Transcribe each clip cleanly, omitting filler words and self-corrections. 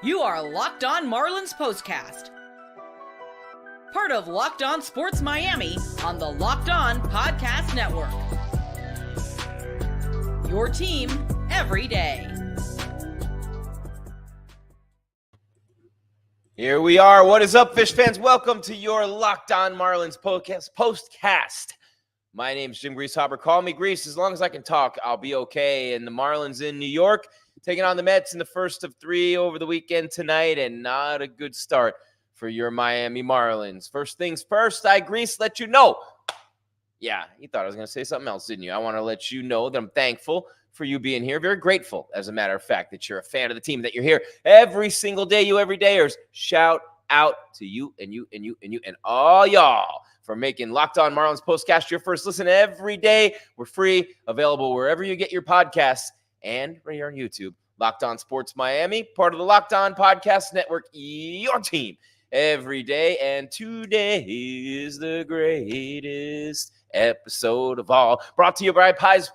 You are Locked On Marlins Postcast, part of Locked On Sports Miami on the Locked On Podcast Network. Your team every day. Here we are. What is up, Fish fans? Welcome to your Locked On Marlins Postcast. My name's Jim Grieshaber. Call me Grease. As long as I can talk, I'll be okay. And the Marlins in New York taking on the Mets in the first of three over the weekend tonight, and not a good start for your Miami Marlins. First things first, Grease, let you know. Yeah, you thought I was going to say something else, didn't you? I want to let you know that I'm thankful for you being here. Very grateful, as a matter of fact, that you're a fan of the team, that you're here every single day, you everydayers. Shout out to you and you and you and you and all y'all for making Locked On Marlins Postcast your first listen every day. We're free, available wherever you get your podcasts, and right here on YouTube. Locked On Sports Miami, part of the Locked On Podcast Network, your team every day. And today is the greatest episode of all, brought to you by Prize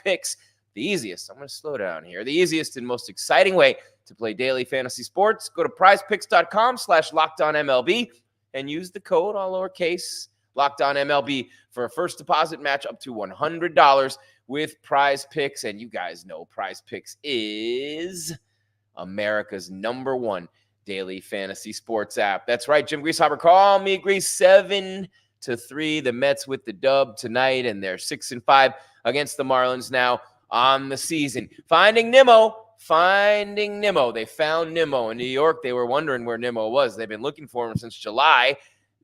Picks. The easiest, I'm going to slow down here, the easiest and most exciting way to play daily fantasy sports. Go to prizepicks.com/LockedOnMLB and use the code, all lowercase, LockedOnMLB for a first deposit match up to $100 with Prize Picks. And you guys know Prize Picks is America's #1 daily fantasy sports app. That's right, Jim Grieshaber. Call me Grease. 7-3. The Mets with the dub tonight, and they're 6-5 against the Marlins now on the season. Finding Nimmo. They found Nimmo in New York. They were wondering where Nimmo was. They've been looking for him since July,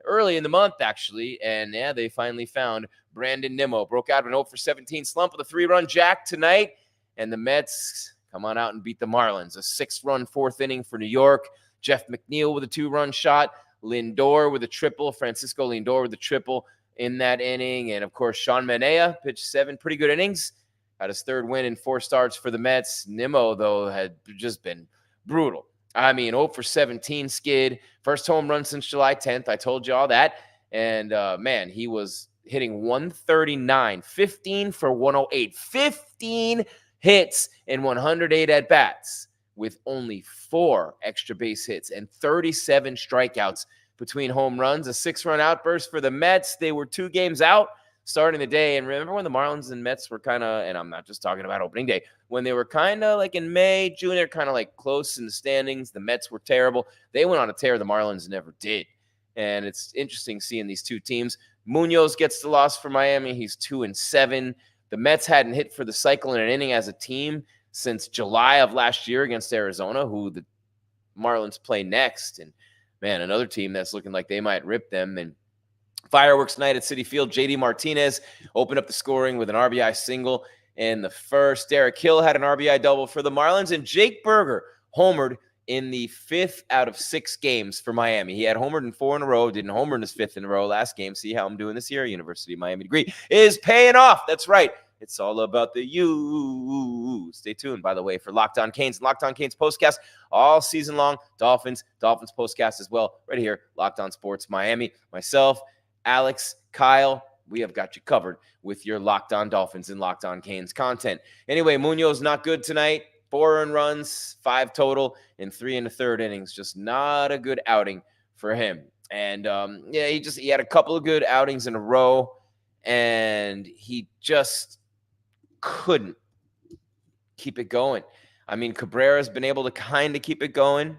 early in the month, actually. And yeah, they finally found Brandon Nimmo. Broke out of an 0-for-17 slump with a 3-run jack tonight. And the Mets come on out and beat the Marlins. A 6-run fourth inning for New York. Jeff McNeil with a 2-run shot. Lindor with a triple. Francisco Lindor with a triple in that inning. And, of course, Sean Manaea pitched 7 pretty good innings. Got his 3rd win in 4 starts for the Mets. Nimmo, though, had just been brutal. I mean, 0-for-17 skid. First home run since July 10th. I told you all that. And, man, he was hitting 139, 15 for 108. 15 hits and 108 at-bats with only 4 extra base hits and 37 strikeouts between home runs. A 6-run outburst for the Mets. They were 2 games out starting the day. And remember when the Marlins and Mets were kind of, and I'm not just talking about opening day, when they were kind of like in May, June, they're kind of like close in the standings. The Mets were terrible. They went on a tear. The Marlins never did. And it's interesting seeing these two teams. Munoz gets the loss for Miami. He's 2-7. The Mets hadn't hit for the cycle in an inning as a team since July of last year against Arizona, who the Marlins play next. And, man, another team that's looking like they might rip them. And fireworks night at Citi Field. JD Martinez opened up the scoring with an RBI single in the first. Derek Hill had an RBI double for the Marlins. And Jake Berger homered in the 5th out of 6 games for Miami. He had homered in 4 in a row, didn't homer in his 5th in a row last game. See how I'm doing this year? University of Miami degree is paying off. That's right. It's all about the you. Stay tuned, by the way, for Locked On Canes and Locked On Canes Postcast all season long. Dolphins Postcast as well. Right here, Locked On Sports Miami. Myself, Alex, Kyle, we have got you covered with your Locked On Dolphins and Locked On Canes content. Anyway, Munoz not good tonight. 4 earned runs, 5 total in 3 1/3 innings. Just not a good outing for him. And, he had a couple of good outings in a row, and he just couldn't keep it going. I mean, Cabrera's been able to kind of keep it going.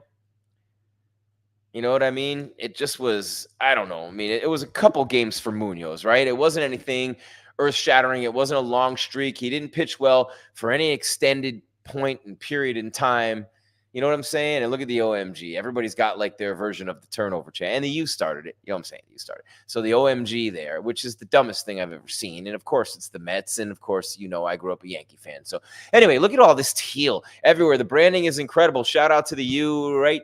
You know what I mean? It just was, I don't know. I mean, it was a couple games for Munoz, right? It wasn't anything earth-shattering. It wasn't a long streak. He didn't pitch well for any extended point and period in time. You know what I'm saying? And look at the OMG. Everybody's got like their version of the turnover chant. And the U started it. You know what I'm saying? You started. So the OMG there, which is the dumbest thing I've ever seen. And of course, it's the Mets. And of course, I grew up a Yankee fan. So anyway, look at all this teal everywhere. The branding is incredible. Shout out to the U right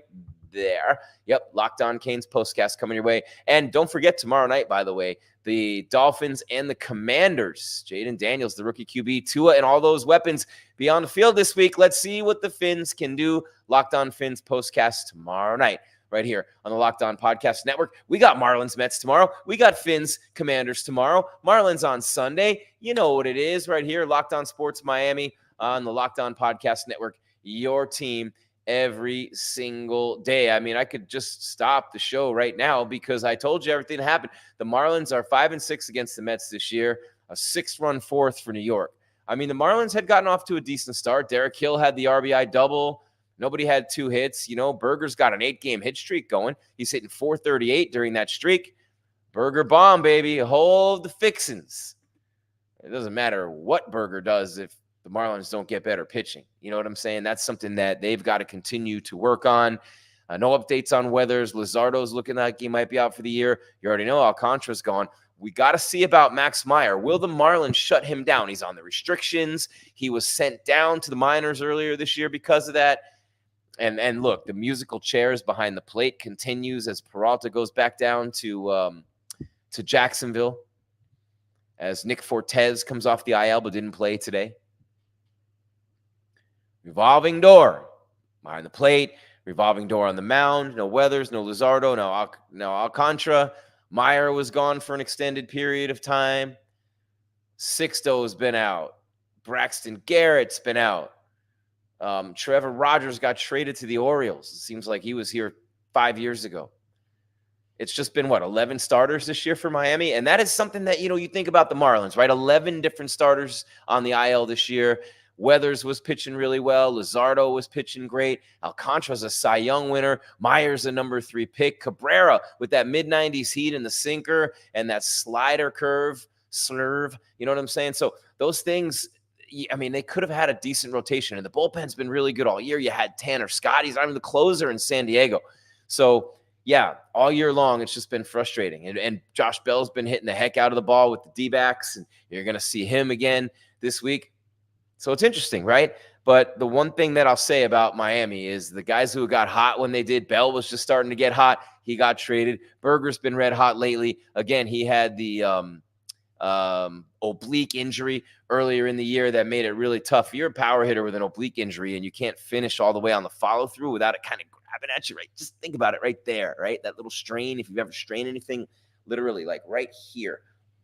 there. Yep, Locked On Canes Postcast coming your way. And don't forget tomorrow night, by the way, the Dolphins and the Commanders. Jaden Daniels, the rookie QB, Tua, and all those weapons be on the field this week. Let's see what the Fins can do. Locked On Fins Postcast tomorrow night right here on the Locked On Podcast Network. We got Marlins Mets tomorrow. We got Fins Commanders tomorrow. Marlins on Sunday. You know what it is right here. Locked On Sports Miami on the Locked On Podcast Network. Your team every single day. I mean, I could just stop the show right now because I told you everything that happened. The Marlins are 5-6 against the Mets this year, a 6-run fourth for New York. I mean, the Marlins had gotten off to a decent start. Derek Hill had the RBI double. Nobody had 2 hits. You know, Berger's got an 8-game hit streak going. He's hitting .438 during that streak. Berger bomb, baby. Hold the fixins. It doesn't matter what Berger does if the Marlins don't get better pitching. You know what I'm saying? That's something that they've got to continue to work on. No updates on Weathers. Luzardo's looking like he might be out for the year. You already know Alcantara's gone. We got to see about Max Meyer. Will the Marlins shut him down? He's on the restrictions. He was sent down to the minors earlier this year because of that. And look, the musical chairs behind the plate continues as Peralta goes back down to Jacksonville, as Nick Fortes comes off the IL but didn't play today. Revolving door behind the plate, revolving door on the mound. No Weathers, no Luzardo, no Alcantara. Meyer was gone for an extended period of time. Sixto's been out. Braxton Garrett's been out. Trevor Rogers got traded to the Orioles. It seems like he was here 5 years ago. It's just been, 11 starters this year for Miami? And that is something that, you think about the Marlins, right? 11 different starters on the IL this year. Weathers was pitching really well. Luzardo was pitching great. Alcantara's a Cy Young winner. Meyer's a number 3 pick. Cabrera with that mid-90s heat and the sinker and that slider curve, slurve. You know what I'm saying? So those things, I mean, they could have had a decent rotation. And the bullpen's been really good all year. You had Tanner Scott. He's not even the closer in San Diego. So, yeah, all year long, it's just been frustrating. And Josh Bell's been hitting the heck out of the ball with the D-backs. And you're going to see him again this week. So it's interesting, right? But the one thing that I'll say about Miami is the guys who got hot when they did, Bell was just starting to get hot. He got traded. Berger's been red hot lately. Again, he had the oblique injury earlier in the year that made it really tough. If you're a power hitter with an oblique injury and you can't finish all the way on the follow-through without it kind of grabbing at you, right? Just think about it right there, right? That little strain, if you've ever strained anything, literally like right here,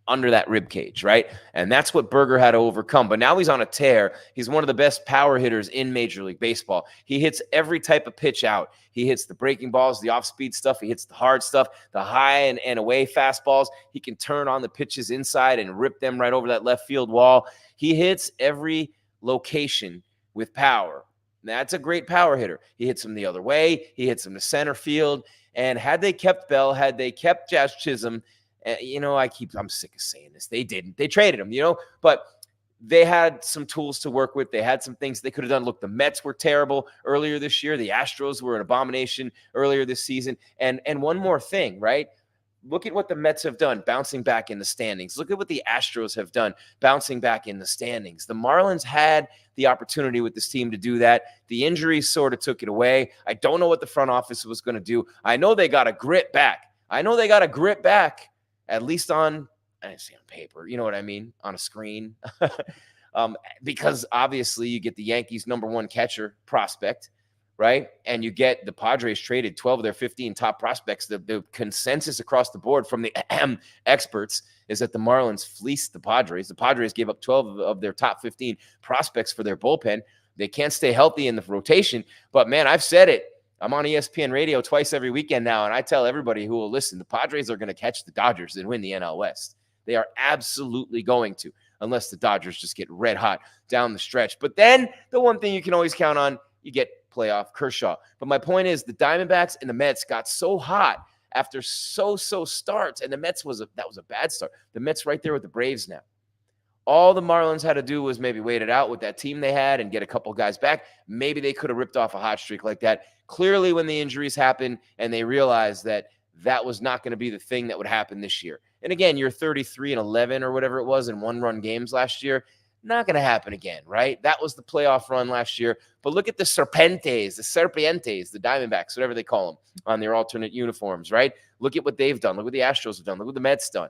under that rib cage, right? And that's what Berger had to overcome. But now he's on a tear. He's one of the best power hitters in Major League Baseball. He hits every type of pitch out. He hits the breaking balls, the off-speed stuff. He hits the hard stuff, the high and away fastballs. He can turn on the pitches inside and rip them right over that left field wall. He hits every location with power. That's a great power hitter. He hits them the other way. He hits them to center field. And had they kept Bell, had they kept Jazz Chisholm, I'm sick of saying this. They didn't. They traded him, but they had some tools to work with. They had some things they could have done. Look, the Mets were terrible earlier this year. The Astros were an abomination earlier this season. And one more thing, right? Look at what the Mets have done, bouncing back in the standings. Look at what the Astros have done, bouncing back in the standings. The Marlins had the opportunity with this team to do that. The injuries sort of took it away. I don't know what the front office was going to do. I know they got to grit back. At least I didn't say on paper, you know what I mean, on a screen. Because obviously you get the Yankees' number 1 catcher prospect, right? And you get the Padres traded 12 of their 15 top prospects. The consensus across the board from the experts is that the Marlins fleeced the Padres. The Padres gave up 12 of their top 15 prospects for their bullpen. They can't stay healthy in the rotation. But, man, I've said it. I'm on ESPN radio twice every weekend now, and I tell everybody who will listen, the Padres are going to catch the Dodgers and win the NL West. They are absolutely going to, unless the Dodgers just get red hot down the stretch. But then the one thing you can always count on, you get playoff Kershaw. But my point is the Diamondbacks and the Mets got so hot after so starts, and the Mets that was a bad start. The Mets right there with the Braves now. All the Marlins had to do was maybe wait it out with that team they had and get a couple guys back. Maybe they could have ripped off a hot streak like that. Clearly, when the injuries happened and they realized that was not going to be the thing that would happen this year. And again, you're 33-11 or whatever it was in 1-run games last year. Not going to happen again, right? That was the playoff run last year. But look at the Serpientes, the Diamondbacks, whatever they call them, on their alternate uniforms, right? Look at what they've done. Look what the Astros have done. Look what the Mets done.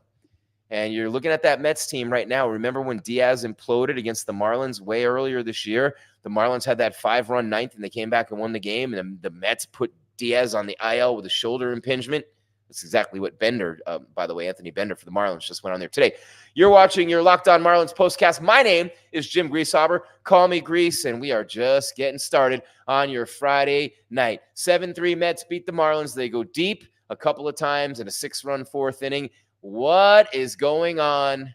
And you're looking at that Mets team right now. Remember when Diaz imploded against the Marlins way earlier this year? The Marlins had that 5-run ninth, and they came back and won the game. And the Mets put Diaz on the IL with a shoulder impingement. That's exactly what Bender, by the way, Anthony Bender for the Marlins just went on there today. You're watching your Locked On Marlins postcast. My name is Jim Grieshaber. Call me Grease, and we are just getting started on your Friday night. 7-3 Mets beat the Marlins. They go deep a couple of times in a 6-run fourth inning. What is going on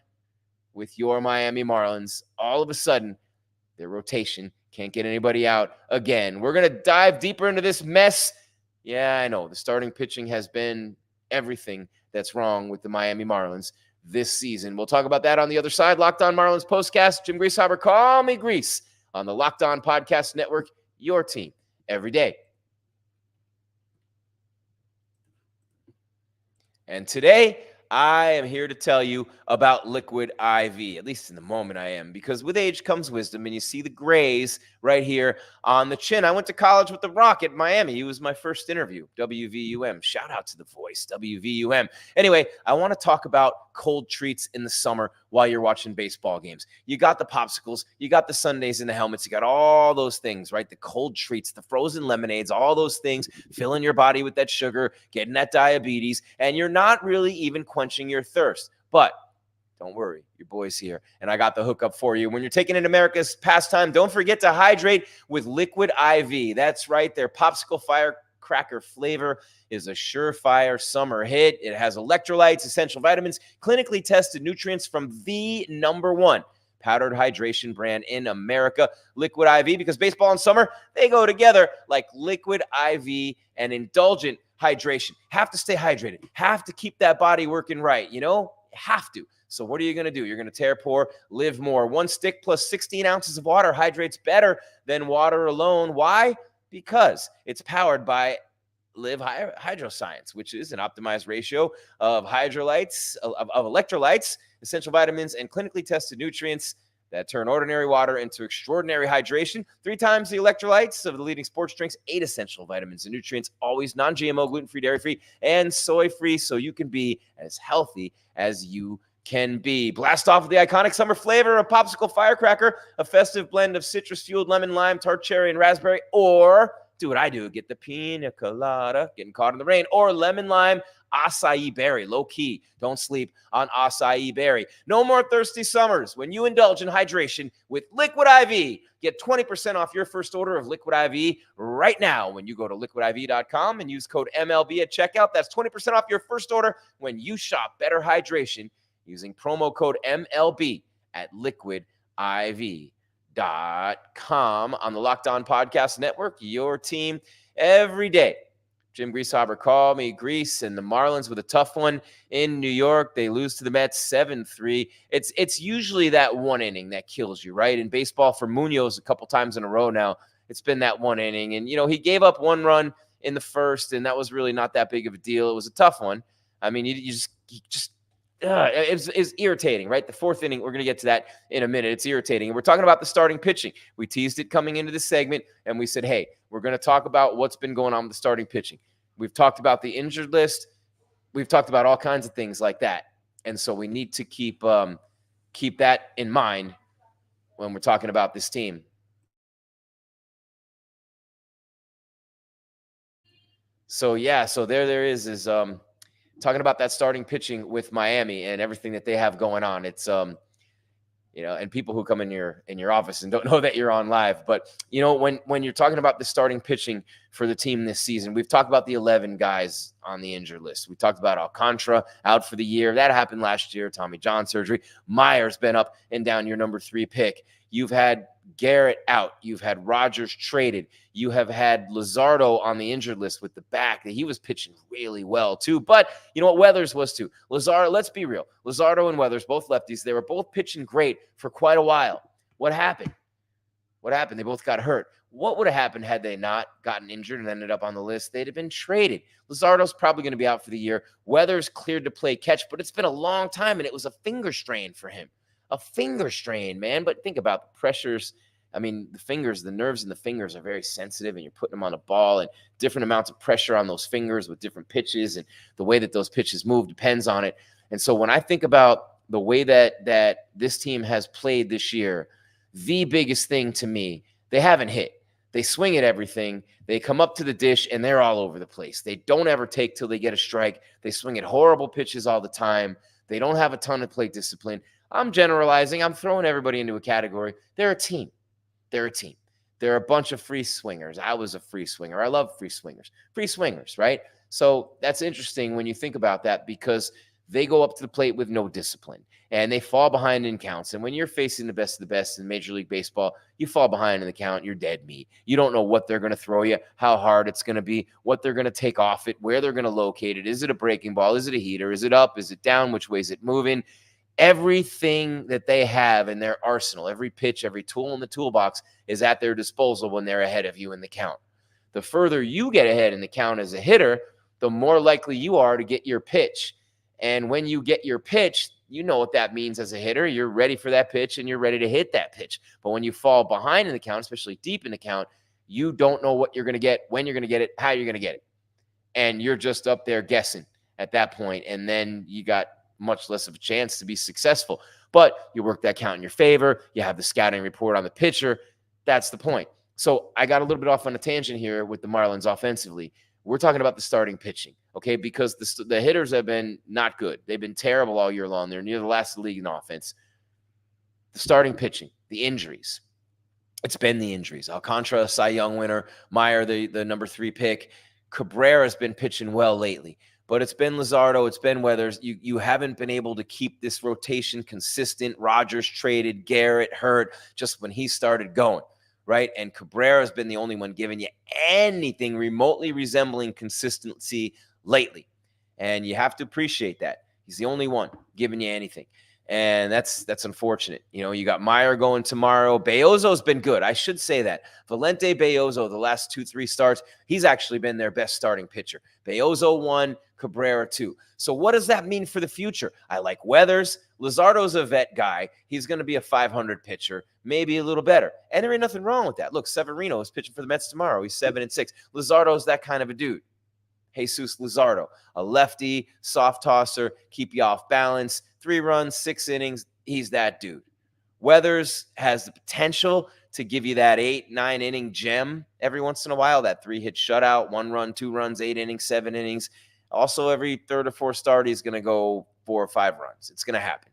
with your Miami Marlins? All of a sudden, their rotation can't get anybody out again. We're going to dive deeper into this mess. Yeah, I know. The starting pitching has been everything that's wrong with the Miami Marlins this season. We'll talk about that on the other side. Locked On Marlins postcast. Jim Grieshaber, call me Grease, on the Locked On Podcast Network, your team every day. And today, I am here to tell you about Liquid IV, at least in the moment I am, because with age comes wisdom, and you see the GRIES right here on the chin. I went to college with The Rock at Miami. He was my first interview, WVUM. Shout out to the voice, WVUM. Anyway, I want to talk about cold treats in the summer while you're watching baseball games. You got the popsicles, you got the sundaes and the helmets, you got all those things, right? The cold treats, the frozen lemonades, all those things, filling your body with that sugar, getting that diabetes, and you're not really even quenching your thirst. But don't worry, your boy's here, and I got the hookup for you. When you're taking in America's pastime, don't forget to hydrate with Liquid IV. That's right, their popsicle firecracker flavor is a surefire summer hit. It has electrolytes, essential vitamins, clinically tested nutrients from the #1 powdered hydration brand in America, Liquid IV, because baseball and summer, they go together like Liquid IV and indulgent hydration. Have to stay hydrated. Have to keep that body working right, have to. So what are you going to do? You're going to tear, pour, live more. 1 stick plus 16 ounces of water hydrates better than water alone. Why? Because it's powered by Live Hydroscience, which is an optimized ratio of electrolytes, essential vitamins, and clinically tested nutrients that turn ordinary water into extraordinary hydration. 3 times the electrolytes of the leading sports drinks, 8 essential vitamins and nutrients, always non-GMO, gluten-free, dairy-free, and soy-free, so you can be as healthy as you can be. Blast off with the iconic summer flavor of popsicle firecracker, a festive blend of citrus-fueled lemon, lime, tart cherry, and raspberry, or do what I do, get the pina colada, getting caught in the rain, or lemon lime acai berry. Low key, don't sleep on acai berry. No more thirsty summers when you indulge in hydration with Liquid IV. Get 20% off your first order of Liquid IV right now when you go to liquidiv.com and use code MLB at checkout. That's 20% off your first order when you shop Better Hydration using promo code MLB at liquidiv.com on the Locked On Podcast Network, your team every day. Jim Grieshaber, call me Grease, and the Marlins with a tough one in New York. They lose to the Mets 7-3. It's usually that one inning that kills you, right? In baseball, for Munoz a couple times in a row now, it's been that one inning. And, he gave up 1 run in the first, and that was really not that big of a deal. It was a tough one. I mean, it's irritating, right? The 4th inning, we're going to get to that in a minute. It's irritating. And we're talking about the starting pitching. We teased it coming into this segment, and we said, hey, we're going to talk about what's been going on with the starting pitching. We've talked about the injured list. We've talked about all kinds of things like that. And so we need to keep that in mind when we're talking about this team. So, there is talking about that starting pitching with Miami and everything that they have going on. It's and people who come in your office and don't know that you're on live, but when you're talking about the starting pitching for the team this season, we've talked about the 11 guys on the injured list. We talked about Alcantara out for the year. That happened last year, Tommy John surgery. Meyer's been up and down, your number 3 pick. You've had Garrett out. You've had Rogers traded. You have had Luzardo on the injured list with the back. He was pitching really well too. But you know what? Weathers was too. Luzardo, let's be real. Luzardo and Weathers, both lefties, they were both pitching great for quite a while. What happened? They both got hurt. What would have happened had they not gotten injured and ended up on the list? They'd have been traded. Luzardo's probably going to be out for the year. Weathers cleared to play catch, but it's been a long time, and it was a finger strain for him. A finger strain, man. But think about the pressures. I mean, the nerves in the fingers are very sensitive, and you're putting them on a ball, and different amounts of pressure on those fingers with different pitches, and the way that those pitches move depends on it. And so when I think about the way that this team has played this year, the biggest thing to me, they haven't hit. They swing at everything. They come up to the dish, and they're all over the place. They don't ever take till they get a strike. They swing at horrible pitches all the time. They don't have a ton of plate discipline. I'm generalizing. I'm throwing everybody into a category. They're a team. They're a team. They're a bunch of free swingers. I was a free swinger. I love free swingers. Free swingers, right? So that's interesting when you think about that, because they go up to the plate with no discipline and they fall behind in counts. And when you're facing the best of the best in Major League Baseball, you fall behind in the count, you're dead meat. You don't know what they're going to throw you, how hard it's going to be, what they're going to take off it, where they're going to locate it. Is it a breaking ball? Is it a heater? Is it up? Is it down? Which way is it moving? Everything that they have in their arsenal, every pitch, every tool in the toolbox is at their disposal when they're ahead of you in the count. The further you get ahead in the count as a hitter, the more likely you are to get your pitch. And when you get your pitch, you know what that means as a hitter. You're ready for that pitch and you're ready to hit that pitch. But when you fall behind in the count, especially deep in the count, you don't know what you're going to get, when you're going to get it, how you're going to get it. And you're just up there guessing at that point. And then you got much less of a chance to be successful. But you work that count in your favor. You have the scouting report on the pitcher. That's the point. So I got a little bit off on a tangent here with the Marlins offensively. We're talking about the starting pitching, okay? Because the hitters have been not good. They've been terrible all year long. They're near the last of the league in offense. The starting pitching, the injuries. It's been the injuries. Alcantara, Cy Young winner. Meyer, the number 3 pick. Cabrera's been pitching well lately. But it's been Luzardo. It's been Weathers. You haven't been able to keep this rotation consistent. Rogers traded. Garrett hurt just when he started going. Right? And Cabrera's been the only one giving you anything remotely resembling consistency lately. And you have to appreciate that. He's the only one giving you anything. And that's unfortunate. You know, you got Meyer going tomorrow. Beozo's been good. I should say that. Valente Beozo, the last 2-3 starts, he's actually been their best starting pitcher. Beozo 1, Cabrera 2. So what does that mean for the future? I like Weathers. Luzardo's a vet guy. He's going to be a 500 pitcher, maybe a little better. And there ain't nothing wrong with that. Look, Severino is pitching for the Mets tomorrow. He's 7-6. Luzardo's that kind of a dude. Jesus Luzardo, a lefty, soft tosser, keep you off balance, 3 runs, 6 innings. He's that dude. Weathers has the potential to give you that 8-9 inning gem every once in a while, that 3-hit shutout, 1 run, 2 runs, 8 innings, 7 innings. Also, every 3rd or 4th start, he's going to go 4 or 5 runs. It's going to happen.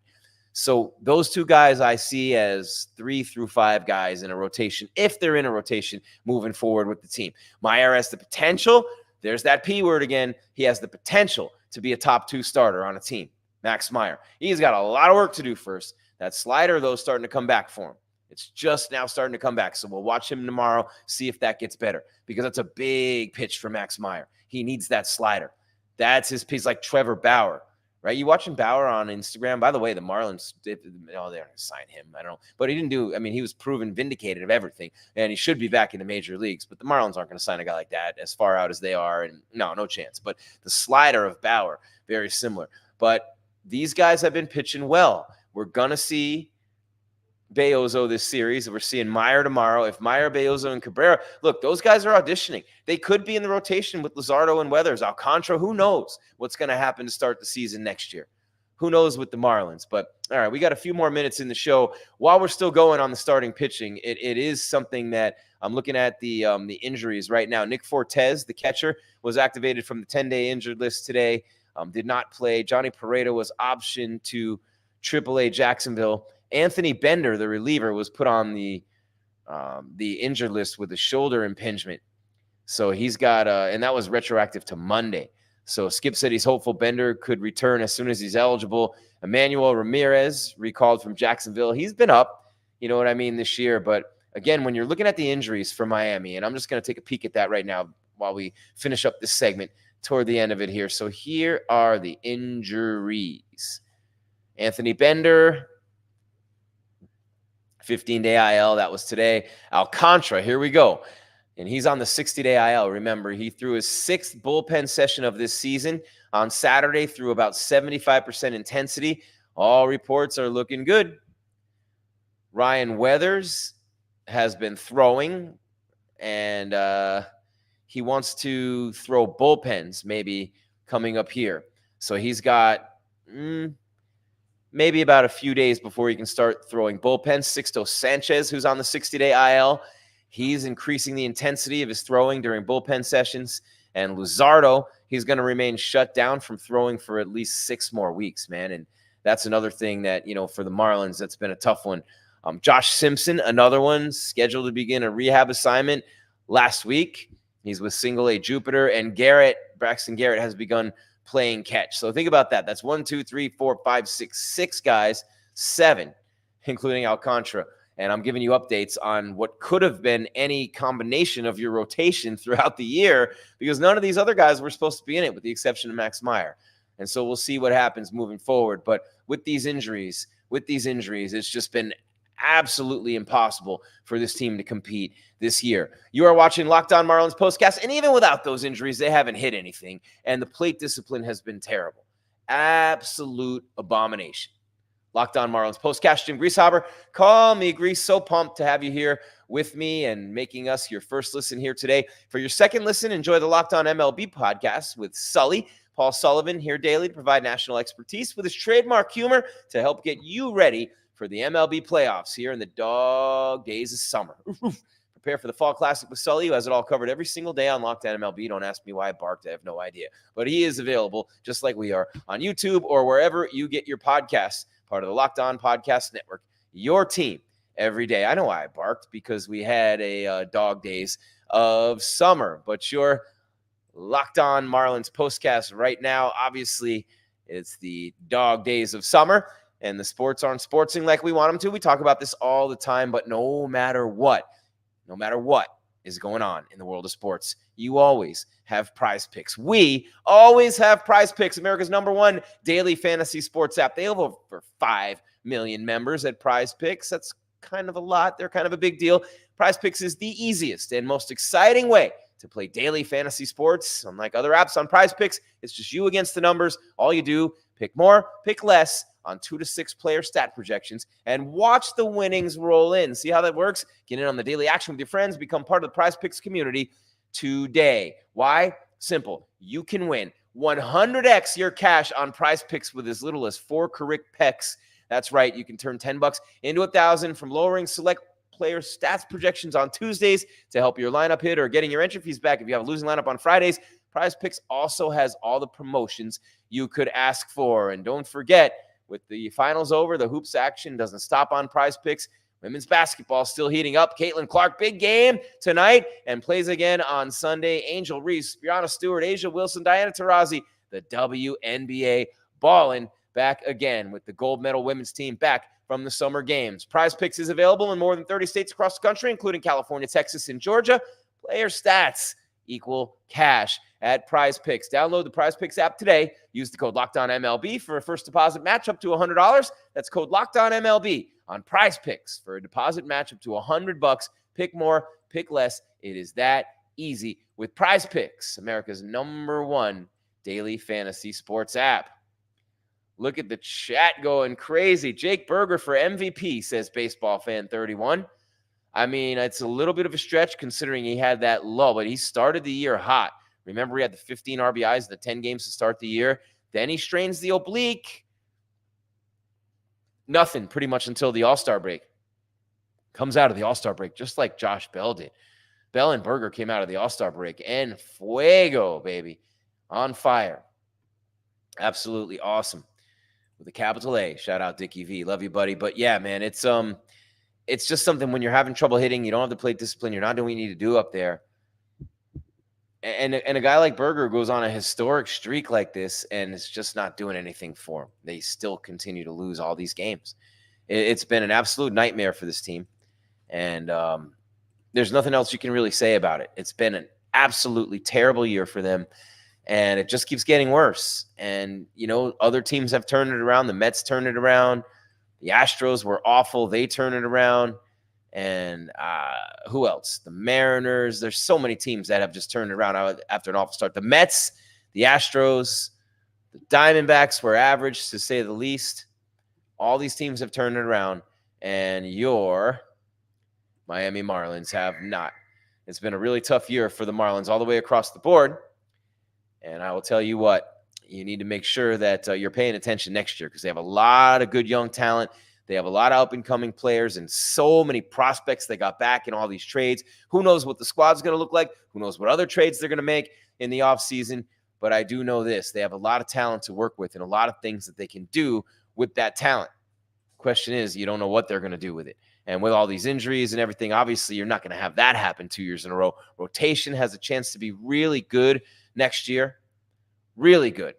So those 2 guys I see as 3 through 5 guys in a rotation, if they're in a rotation moving forward with the team. Meyer has the potential. There's that P word again. He has the potential to be a top 2 starter on a team. Max Meyer. He's got a lot of work to do first. That slider, though, is starting to come back for him. It's just now starting to come back. So we'll watch him tomorrow, see if that gets better, because that's a big pitch for Max Meyer. He needs that slider. That's his piece, like Trevor Bauer, right? You watching Bauer on Instagram? By the way, the Marlins, they're going to sign him. I don't know. But he didn't do, I mean, he was proven vindicated of everything, and he should be back in the major leagues. But the Marlins aren't going to sign a guy like that as far out as they are. And no chance. But the slider of Bauer, very similar. But these guys have been pitching well. We're going to see Beozo this series. We're seeing Meyer tomorrow. If Meyer, Beozo, and Cabrera, look, those guys are auditioning. They could be in the rotation with Luzardo and Weathers. Alcantara, who knows what's going to happen to start the season next year? Who knows with the Marlins? But all right, we got a few more minutes in the show. While we're still going on the starting pitching, it is something that I'm looking at the injuries right now. Nick Fortes, the catcher, was activated from the 10-day injured list today. Did not play. Johnny Pareto was optioned to AAA Jacksonville. Anthony Bender, the reliever, was put on the injured list with a shoulder impingement. So he's got, and that was retroactive to Monday. So Skip said he's hopeful Bender could return as soon as he's eligible. Emmanuel Ramirez, recalled from Jacksonville. He's been up, you know what I mean, this year. But again, when you're looking at the injuries for Miami, and I'm just going to take a peek at that right now while we finish up this segment toward the end of it here. So here are the injuries. Anthony Bender, 15-day IL. That was today. Alcantara, here we go. And he's on the 60-day IL. Remember, he threw his 6th bullpen session of this season on Saturday, threw about 75% intensity. All reports are looking good. Ryan Weathers has been throwing, and he wants to throw bullpens maybe coming up here. So he's got maybe about a few days before he can start throwing bullpens. Sixto Sanchez, who's on the 60-day IL, He's increasing the intensity of his throwing during bullpen sessions. And Luzardo, he's going to remain shut down from throwing for at least 6 more weeks, man. And that's another thing that, for the Marlins, that's been a tough one. Josh Simpson, another one, scheduled to begin a rehab assignment last week. He's with Single A Jupiter. And Braxton Garrett has begun playing catch. So think about that. That's 1, 2, 3, 4, 5, 6 guys, 7, including Alcantara. And I'm giving you updates on what could have been any combination of your rotation throughout the year, because none of these other guys were supposed to be in it, with the exception of Max Meyer. And so we'll see what happens moving forward. But with these injuries, it's just been absolutely impossible for this team to compete this year. You are watching Locked On Marlins Postcast, and even without those injuries, they haven't hit anything. And the plate discipline has been terrible. Absolute abomination. Locked On Marlins Postcast, Jim Grieshaber. Call me Grease. So pumped to have you here with me and making us your first listen here today. For your second listen, enjoy the Locked On MLB podcast with Sully. Paul Sullivan here daily to provide national expertise with his trademark humor to help get you ready for the MLB playoffs here in the dog days of summer. Prepare for the Fall Classic with Sully, who has it all covered every single day on Locked On MLB. Don't ask me why I barked. I have no idea. But he is available, just like we are, on YouTube or wherever you get your podcasts. Part of the Locked On Podcast Network, your team every day. I know why I barked, because we had a dog days of summer, but your Locked On Marlins Postcast right now, obviously, it's the dog days of summer, and the sports aren't sportsing like we want them to. We talk about this all the time, but no matter what is going on in the world of sports, you always have Prize Picks. We always have Prize Picks, America's #1 daily fantasy sports app. They have over 5 million members at Prize Picks. That's kind of a lot. They're kind of a big deal. Prize Picks is the easiest and most exciting way to play daily fantasy sports. Unlike other apps on Prize Picks, it's just you against the numbers. All you do, pick more, pick less on 2 to 6 player stat projections, and watch the winnings roll in. See how that works? Get in on the daily action with your friends. Become part of the Prize Picks community today. Why? Simple. You can win 100x your cash on Prize Picks with as little as 4 correct picks. That's right. You can turn $10 into $1,000 from lowering select player stats projections on Tuesdays to help your lineup hit, or getting your entry fees back if you have a losing lineup on Fridays. Prize Picks also has all the promotions you could ask for. And don't forget, with the finals over, the hoops action doesn't stop on Prize Picks. Women's basketball still heating up. Caitlin Clark, big game tonight, and plays again on Sunday. Angel Reese, Brianna Stewart, Asia Wilson, Diana Taurasi, the WNBA ballin' back again with the gold medal women's team back from the summer games. Prize Picks is available in more than 30 states across the country, including California, Texas, and Georgia. Player stats equal cash at Prize Picks. Download the Prize Picks app today. Use the code LOCKEDONMLB for a first deposit match up to $100. That's code LOCKEDONMLB on Prize Picks for a deposit match up to $100. Pick more, pick less. It is that easy with Prize Picks, America's #1 daily fantasy sports app. Look at the chat going crazy. Jake Berger for MVP, says Baseball Fan 31. I mean, it's a little bit of a stretch considering he had that lull, but he started the year hot. Remember, he had the 15 RBIs in the 10 games to start the year. Then he strains the oblique. Nothing pretty much until the All-Star break. Comes out of the All-Star break just like Josh Bell did. Bell and Berger came out of the All-Star break and fuego, baby. On fire. Absolutely awesome. With a capital A. Shout out Dickie V. Love you, buddy. But yeah, man, it's just something when you're having trouble hitting, you don't have the plate discipline, you're not doing what you need to do up there. And a guy like Berger goes on a historic streak like this, and it's just not doing anything for him. They still continue to lose all these games. It's been an absolute nightmare for this team. And there's nothing else you can really say about it. It's been an absolutely terrible year for them. And it just keeps getting worse. And, other teams have turned it around. The Mets turned it around. The Astros were awful. They turned it around. And who else? The Mariners. There's so many teams that have just turned it around after an awful start. The Mets, the Astros, the Diamondbacks were average, to say the least. All these teams have turned it around. And your Miami Marlins have not. It's been a really tough year for the Marlins all the way across the board. And I will tell you what, you need to make sure that you're paying attention next year, because they have a lot of good young talent. They have a lot of up-and-coming players and so many prospects they got back in all these trades. Who knows what the squad's going to look like? Who knows what other trades they're going to make in the offseason? But I do know this. They have a lot of talent to work with and a lot of things that they can do with that talent. Question is, you don't know what they're going to do with it. And with all these injuries and everything, obviously, you're not going to have that happen 2 years in a row. Rotation has a chance to be really good next year. Really good.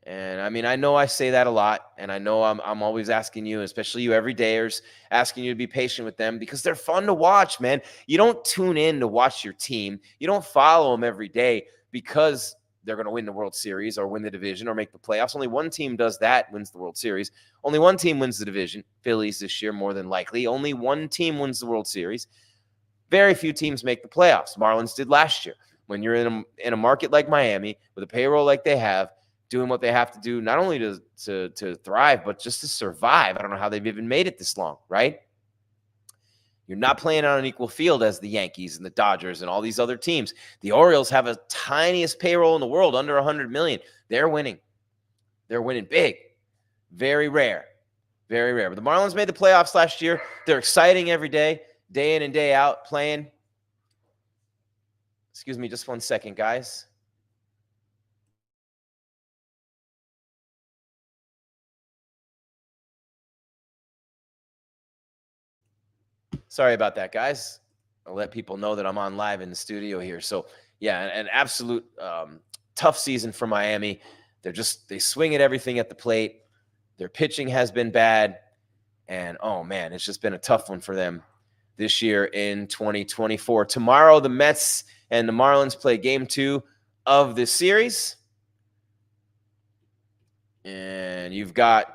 And I mean, I know I say that a lot, and I know I'm always asking you, especially you everydayers, asking you to be patient with them because they're fun to watch, man. You don't tune in to watch your team. You don't follow them every day because they're going to win the World Series or win the division or make the playoffs. Only one team does that, wins the World Series. Only one team wins the division, Phillies this year more than likely. Only one team wins the World Series. Very few teams make the playoffs. Marlins did last year. When you're in a market like Miami with a payroll like they have, doing what they have to do, not only to thrive, but just to survive. I don't know how they've even made it this long, right? You're not playing on an equal field as the Yankees and the Dodgers and all these other teams. The Orioles have a tiniest payroll in the world, under $100 million. They're winning. They're winning big. Very rare. Very rare. But the Marlins made the playoffs last year. They're exciting every day in and day out, playing. Excuse me just one second, guys. Sorry about that, guys. I'll let people know that I'm on live in the studio here. So, yeah, an absolute tough season for Miami. They swing at everything at the plate. Their pitching has been bad. And, oh, man, it's just been a tough one for them this year in 2024. Tomorrow, the Mets and the Marlins play game 2 of this series. And you've got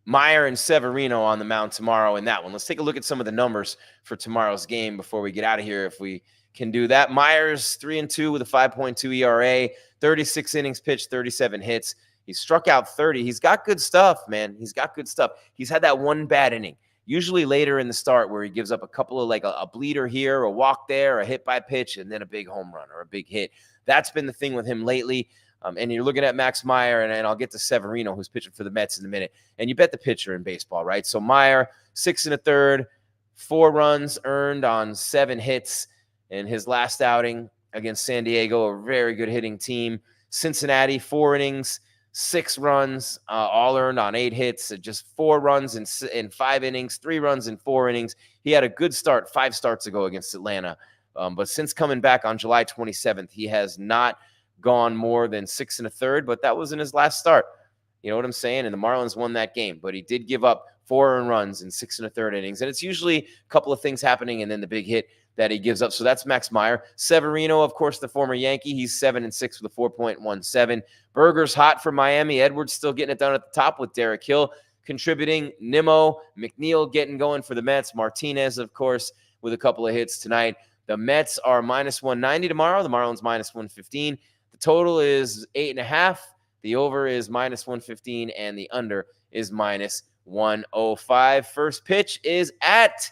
Meyer and Severino on the mound tomorrow in that one. Let's take a look at some of the numbers for tomorrow's game before we get out of here, if we can do that. Meyer's 3-2 with a 5.2 ERA, 36 innings pitched, 37 hits. He struck out 30. He's got good stuff, man. He's got good stuff. He's had that one bad inning, usually later in the start, where he gives up a couple of like a bleeder here, a walk there, a hit by pitch, and then a big home run or a big hit. That's been the thing with him lately. And you're looking at Max Meyer, and I'll get to Severino, who's pitching for the Mets in a minute. And you bet the pitcher in baseball, right? So Meyer, 6 1/3, 4 runs earned on 7 hits in his last outing against San Diego, a very good hitting team. Cincinnati, 4 innings, 6 runs, all earned on 8 hits. Just 4 runs in 5 innings, 3 runs in 4 innings. He had a good start 5 starts ago against Atlanta. But since coming back on July 27th, he has not gone more than 6 1/3, but that was in his last start. You know what I'm saying? And the Marlins won that game, but he did give up 4 earned runs in 6 1/3 innings. And it's usually a couple of things happening and then the big hit that he gives up. So that's Max Meyer. Severino, of course, the former Yankee, he's 7-6 with a 4.17. Berger's hot for Miami. Edwards still getting it done at the top with Derek Hill contributing. Nimmo, McNeil getting going for the Mets. Martinez, of course, with a couple of hits tonight. The Mets are -190 tomorrow. The Marlins -115. The total is 8.5. The over is -115, and the under is -105. First pitch is at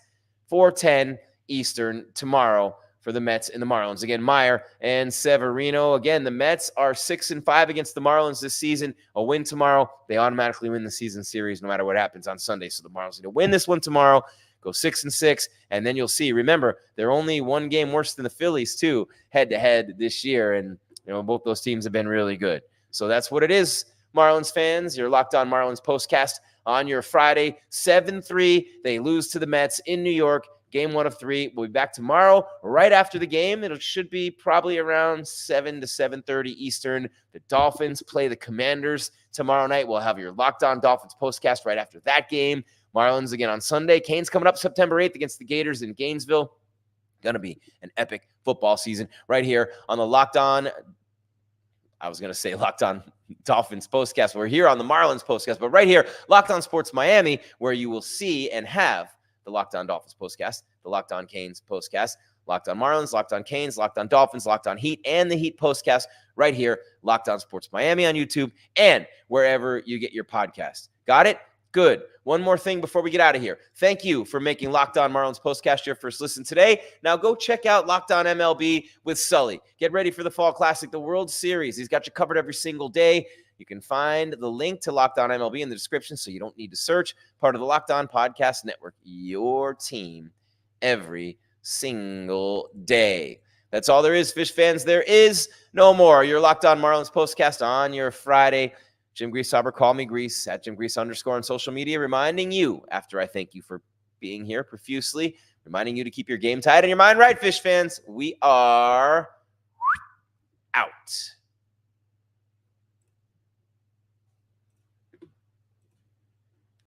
4:10 Eastern tomorrow for the Mets and the Marlins. Again, Meyer and Severino. Again, the Mets are 6-5 against the Marlins this season. A win tomorrow, they automatically win the season series no matter what happens on Sunday. So the Marlins need to win this one tomorrow, go 6-6, and then you'll see. Remember, they're only one game worse than the Phillies, too, head-to-head this year. And, you know, both those teams have been really good. So that's what it is, Marlins fans. You're Locked On Marlins postcast on your Friday, 7-3. They lose to the Mets in New York. Game 1 of 3. We'll be back tomorrow right after the game. It should be probably around 7 to 7:30 Eastern. The Dolphins play the Commanders tomorrow night. We'll have your Locked On Dolphins postcast right after that game. Marlins again on Sunday. Canes coming up September 8th against the Gators in Gainesville. Going to be an epic football season right here on the Locked On. I was going to say Locked On Dolphins postcast. We're here on the Marlins postcast, but right here, Locked On Sports Miami, where you will see and have the Locked On Dolphins postcast, the Locked On Canes postcast, Locked On Marlins, Locked On Canes, Locked On Dolphins, Locked On Heat, and the Heat postcast right here, Locked On Sports Miami on YouTube and wherever you get your podcast. Got it? Good. One more thing before we get out of here. Thank you for making Locked On Marlins Postcast your first listen today. Now go check out Locked On MLB with Sully. Get ready for the Fall Classic, the World Series. He's got you covered every single day. You can find the link to Locked On MLB in the description, so you don't need to search. Part of the Locked On Podcast Network, your team every single day. That's all there is, Fish fans. There is no more. Your Locked On Marlins Postcast on your Friday. Jim Grieshaber, call me Grease, at Jim Grease _ on social media, reminding you, after I thank you for being here profusely, reminding you to keep your game tight and your mind right, Fish fans. We are out.